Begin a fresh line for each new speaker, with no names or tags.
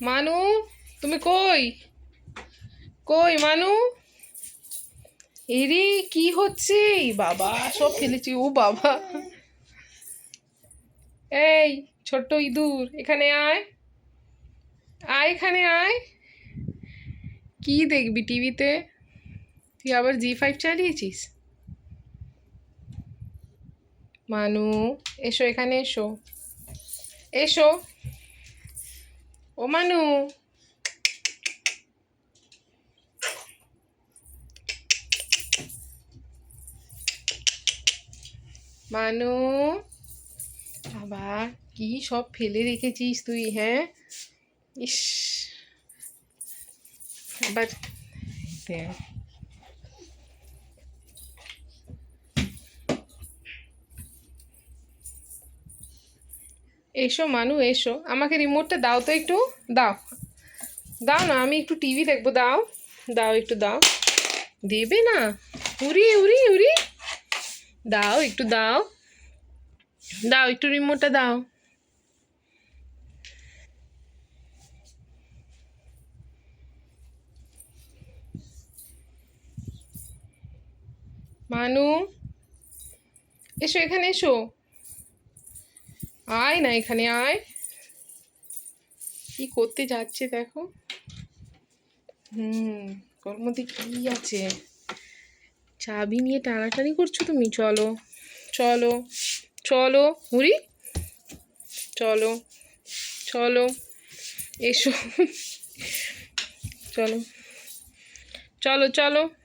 মানু, তুমি কই? কই মানু? এরে কি হচ্ছে? বাবা সব ফেলেছি, ও বাবা। এই ছোট্ট ইঁদুর, এখানে আয়। আয় এখানে আয়। কি দেখবি টিভিতে? তুই আবার জি5 চালিয়েছিস? মানু, এসো এখানে এসো। এসো। ও মানু। মানু, বাবা কি সব ফেলে রেখেছিস তুই, হ্যাঁ? ইস, আবার দেখ। এসো মানু, এসো, আমাকে রিমোটটা দাও তো একটু। দাও, দাও না, আমি একটু টিভি দেখবো। দাও, দাও একটু দাও। দেবে না? উড়ি উড়ি উড়ি। দাও একটু দাও। দাও একটু রিমোটটা দাও। মানু, এসো এখানে এসো। আয় না এখানে আয়। কি করতে যাচ্ছে দেখো। ওর মধ্যে কি আছে? চাবি নিয়ে টানাটানি করছো তুমি? চলো, চলো, চলো হুড়ি, চলো, চলো, এসো। চলো, চলো, চলো।